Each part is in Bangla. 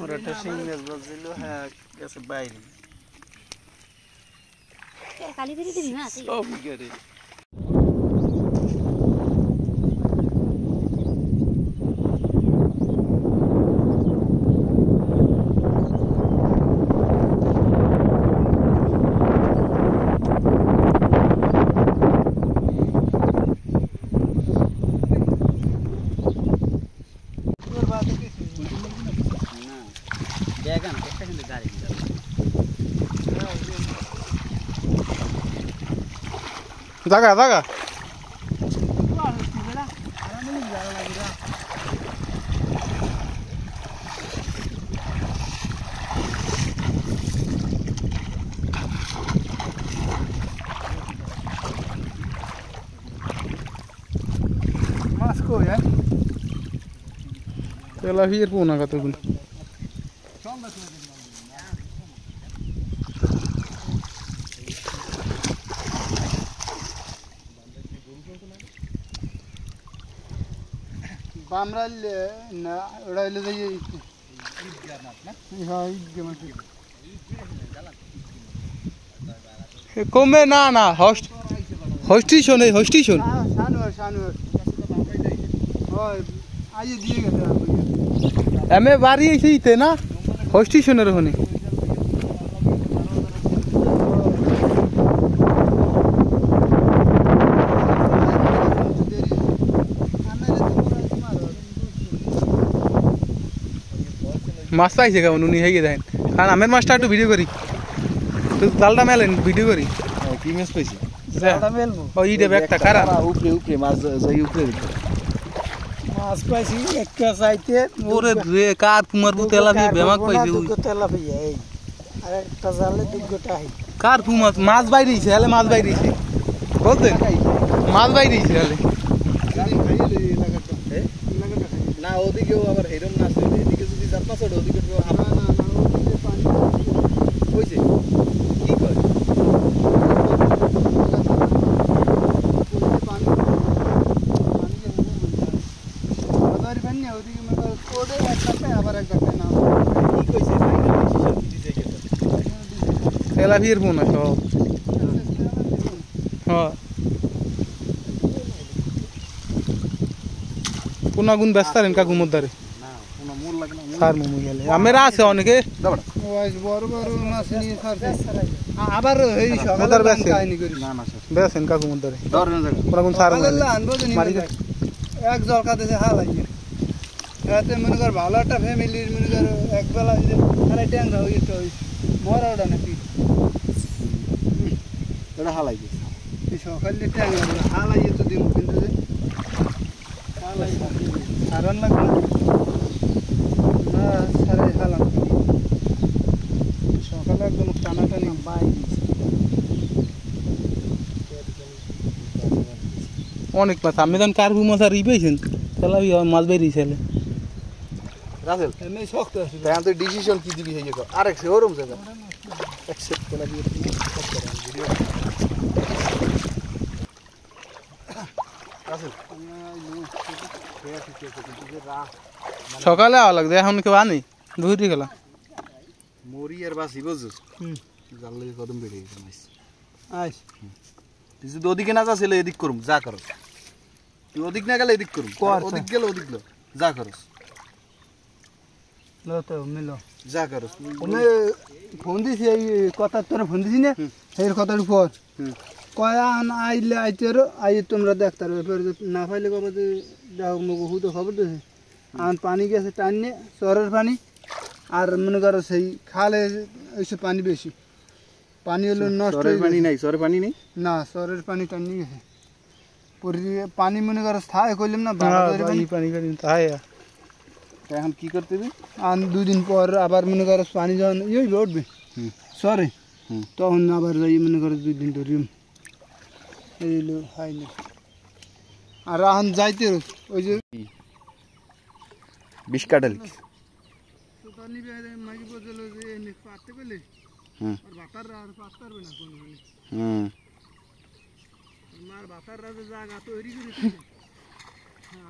ওরা একটা শিং মাছ বলছিল হ্যাঁ গেছে বাইরে কালি ধরে দিবি মাছ সব গেরে জাগা জাগা মাছ কই হ্যাঁ তেলাপিয়ার পোনা কতগুলো বামরাল না ওটা হইলে যে হ্যাঁ কমে না না হস্টেশন এই হস্টেশন আইয়ে দিয়ে গেছে এমএ বাড়ি এসে ইতে না হস্টেশনের ওখানে মাছ পাইছে কেমন উনি হয়ে দেখেন কারণ আমের মাছটা একটু ভিডিও করি তো জালটা মেলেন ভিডিও করি কি মাছ পাইছি ও ইটে ব্যাগটা খারাপ উপরে মাছ যাই উপরে মাছ পাইছি একটা চাইতে ওরে রে কার কুমার তেলাপিয়া বেমাক পাইছে তেলাপিয়া এই আর একটা জালে দুগোটা হয় কার কুমার মাছ বাইরেছে হলে মাছ বাইরেছে বলতেন মাছ বাইরেছে হলে না ওদিকেও আবার হেরম না আছে এদিকে যদি যাত্রা চড়ে ওদিকে তো না না না ওদিকে পানি হইছে কি করে পানি পানি পানি ওদিকে মানে কোডে একটা আবার একটা না কি কইছে তেলাপিয়ার পোনা সব হ্যাঁ কোনা গুণ ব্যস্ত আছেন কাকু মধ্যে সার মোমো গেলে আমরা আছে অনেকে বড় বড় মাছ নিয়ে আবার এই সকালের সকালে কাহিনী করি না না স্যার বেছেন কাকু মধ্যে ওরা কোন সার মারি এক জলকা দেশে হাল আইয়ে এতে মনে কর ভালো একটা ফ্যামিলির মনে কর একবেলা আরে ট্যাংরা হই তো মরা ওটা নাকি ওটা হাল আইয়ে এই সকালে ট্যাংরা হাল আইয়ে তো দিন কিন্তু হাল আইয়ে সারান লাগবে না সারে হালাম সকালে একদম টানাটানি বাই অনেক মাছ আমি যখন কার্পু মাছ আর ই পেয়েছেন তেলাপিয়া মাছ বেরিয়েছে রাসেল এমনি শক্ত আছে তাই তো ডিসিশন কি দিবি হয়ে গেল আরেক ওরম জায়গা অ্যাকসেপ্ট করে দিয়ে ভিডিও রাসেল সকালে আওয়া লাগবে এখন কেউ আনি দুই গেল মরি আর বাসি বুঝছিস জানলে কদম বেড়ে গেছে মাছ আইস তুই যদি ওদিকে না যাচ্ছিল এদিক করুম যা করস তুই ওদিক না গেলে এদিক করুম ওদিক গেলে ওদিক লো যা করস লো তো মিলো যা করস আমি ফোন দিছি এই কথা তোরা ফোন দিছি না এই কথার উপর কয়া আইলে আইতেরো আই তোমরা দেখতে পারবে না পাইলে কবে দেখো মুখ হুতো খবর দিছে আর পানি গেছে টানিয়ে চরের পানি আর মনে করো সেই খালে এসে পানি বেশি পানি হলো নষ্ট পানি নাই চরের পানি নেই না চরের পানি টানিয়ে গেছে পানি মনে করো স্থায় করলাম না পানি তাই এখন কি করতে হবে আর দুদিন পর আবার মনে করো পানি যখন ইয়ে উঠবে সরে তখন আবার যাই মনে করো 2 দিন ধরে এইলো হাইলে আর এখন যাইতে ওই যে বিষ কাটালি মাঝে বলছিল যে পারতে পেলে আর বাতার আর পারতে পারবে না কোন মার বাতার রাজা জায়গা তৈরি করেছে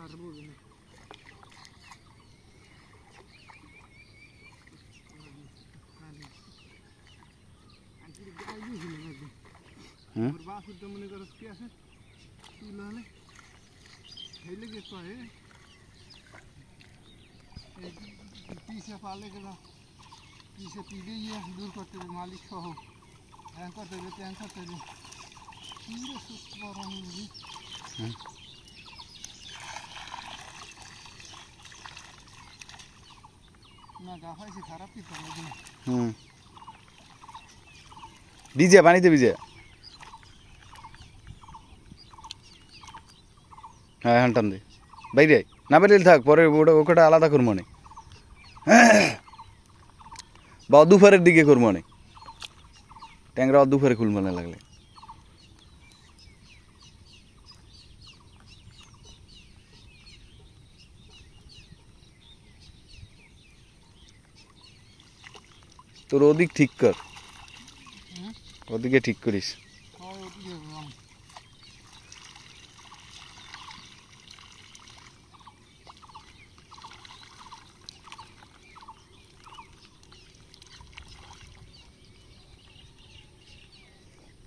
আর বলবে না ওর বাসুর তো মনে করো কি আছে তুই লালে হেলে গে পায়ে এই পিছে পালে গেলা পিছে পিলে ইয়ে দূর করতে হবে মালিক সহ হ্যাঁ করতে হবে ট্যাঙ্ক করতে হবে কি রে সুস্থ বড় মুরগি না গা পাইছে খারাপ কি করলো দিন ভিজে পানিতে ভিজে হ্যাঁ হ্যাঁ টান দে বাইরে না বেরিয়ে থাক পরে ওটা আলাদা করবো না বা দুপুরের দিকে করবো না ট্যাংরা দুপুরে খুলবো না লাগলে তোর ওদিক ঠিক কর ওদিকে ঠিক করিস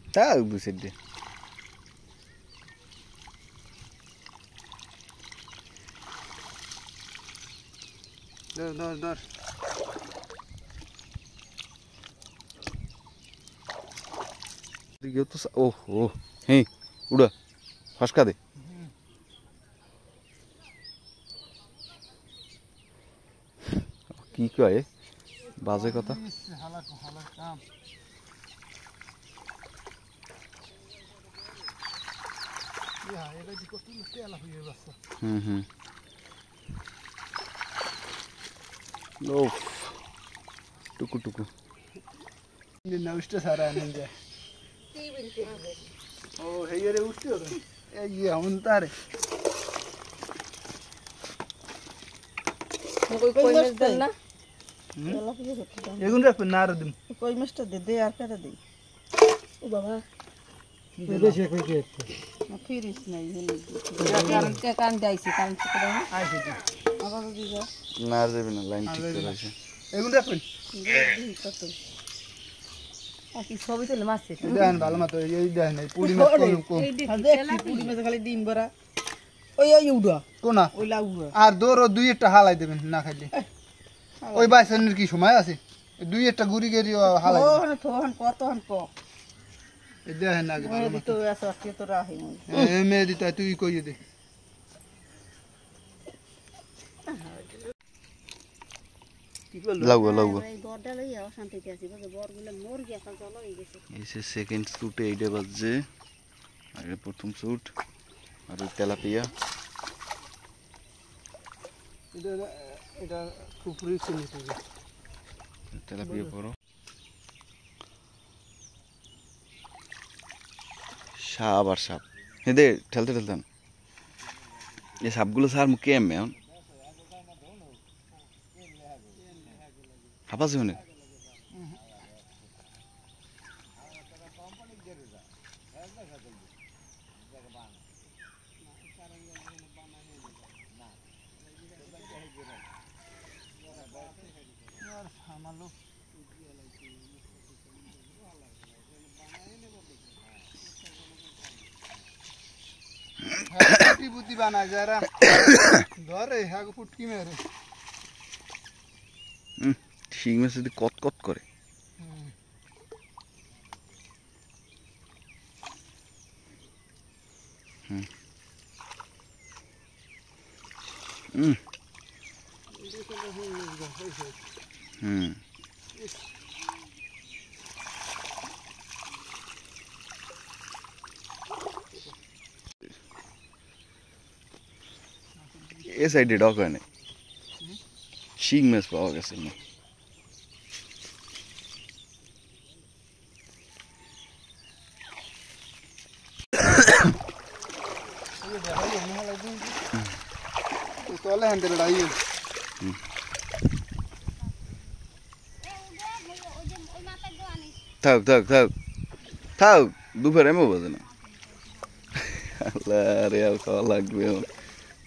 তা বুঝে দে ধর ধর তো ও ও হ্যাঁ উড়া ফসকা দে কি কয় বাজে কথা হালাক হালাক কাম ইয়া এটা দি কত তেলা হয়ে যাচ্ছে ও টুকু টুকু না উঠতে সারা আনেন যায় ও হেয়ারে উঠতে হবে এই এমন তারে কই মাছ দেন না এগুন রাখবেন না আর দিন কই মাছটা দে আর কাটা দে ও বাবা দেশে কই কে ফিরিস নাই কান যাইছি কান থেকে দাও আইছে আবার দিগা না যাবে না লাইন ঠিক করে আছে এগুন রাখবেন কত কি ছবি তুলে মাছ দেন ভালো মতো এই দেন এই পুরি মাছ কম পুরি মাছ খালি ডিম ভরা ওই ওই উড়া কোনা ওই লাউড়া আর দৌড় দুই একটা হালাই দেবেন না খাইলে ওই বাইসনের কি সময় আছে দুই একটা গুড়ি গেরি হালাই থোহন কতহন ক এই দেখেন আগে ভালো ওই মতো তো আছে কি তো রাহি মই এ মেয়ে দিতা তুই কই দে লাগবে লাগবে এই বড়টা লইয়া অশান্তিতে আছি বুঝো বড়গুলো মর গিয়া সব জল হয়ে গেছে এসে সেকেন্ড শুটে এইটা বাজছে আগে প্রথম শুট আর ওই তেলাপিয়া এটা খুব রিস্ক নিতে তেলাপিয়া করো সাপ আর সাপ হেদে ঠেলতে ঠেলতেন এই সাপগুলো সার মুখে এমে এখন হাঁপাচ্ছে মানে ফুটকি বুদ্ধি বানায় যারা ধরে হ্যাঁ ফুটকি মেরে শিং মাছ যদি কত কত করে এ সাইডে ডক হয় না শিং মাছ পাওয়া গেছে না তলে হ্যান্ডে লড়াই থাক থাক থাক থাক দুপুর এমও বাজে না আল্লাহ রে আর খাওয়া লাগবে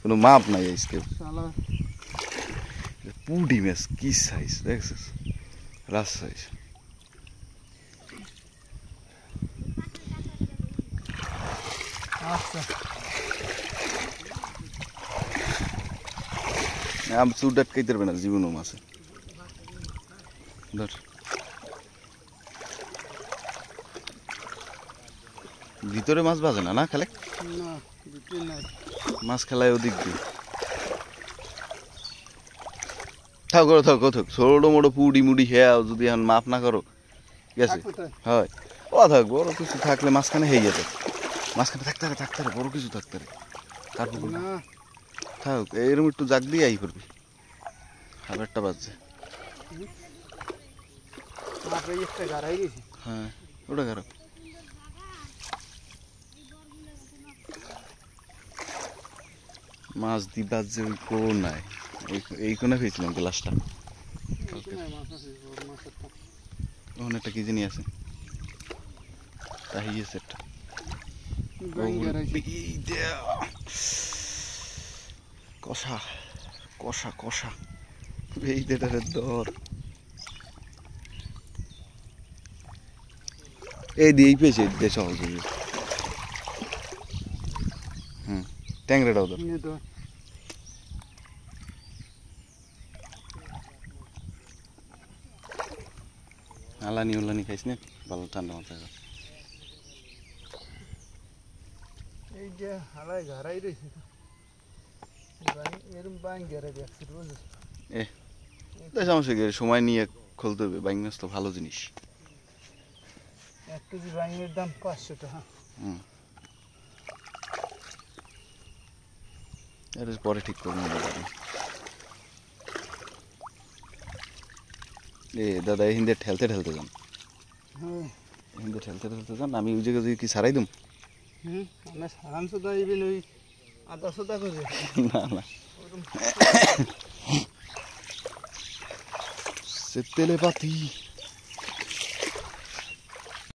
কোনো মাপ নাই আজকে শালা পুডি মাছ কি সাইজ দেখছিস রাস সাইজ আচ্ছা আম চুর ডাটকাইতে পারবে না জীবনও মাছে ধর ভিতরে মাছ বাজে না না খেলে না দিতে নাই মাছ খেলায় ওদিক দিয়ে থাক করো থাক থাক ছোট মোটো পুডি মুডি হেয়াও যদি এখন মাপ না করো গেছে হয় ও থাক বড় কিছু থাকলে মাঝখানে হয়ে যেত মাঝখানে থাকতে রে বড় কিছু থাকতে রে তারপর না থাক এরকম একটু জাগ দিয়ে আই করবি খাবারটা বাজছে মাপে একটা গাড়াই গেছে হ্যাঁ ওটা খারাপ মাছ দি বাজছে ওই কোনায় এই কোনায় পেয়েছিলাম গ্লাসটা ওখানে একটা কি জিনিস আছে তাই আছে একটা কষা কষা কষা এই দেটারের দর এই দিয়েই পেয়েছে দিয়ে সহজ ট্যাংরাটাও ধর আলানি উলানি খাইস না ভালো ঠান্ডা মাথা এই যে হালাই ঘাড়াই রয়েছে এরকম বাইং ঘেরে দেখছি রোজ সমস্যা কি সময় নিয়ে খুলতে হবে বাইং মাছ তো ভালো জিনিস 1 কেজি বাইঙের দাম 500 টাকা এর পরে ঠিক করবো এ দাদা এই হিন্দে ঠেলতে ঠেলতে যান হিন্দে ঠেলতে ঠেলতে যান আমি ওই জায়গায় কি সারাই দিম আমরা সারাংশ দাইবেন ওই 800 টাকা করে না না সে তেলে পাতি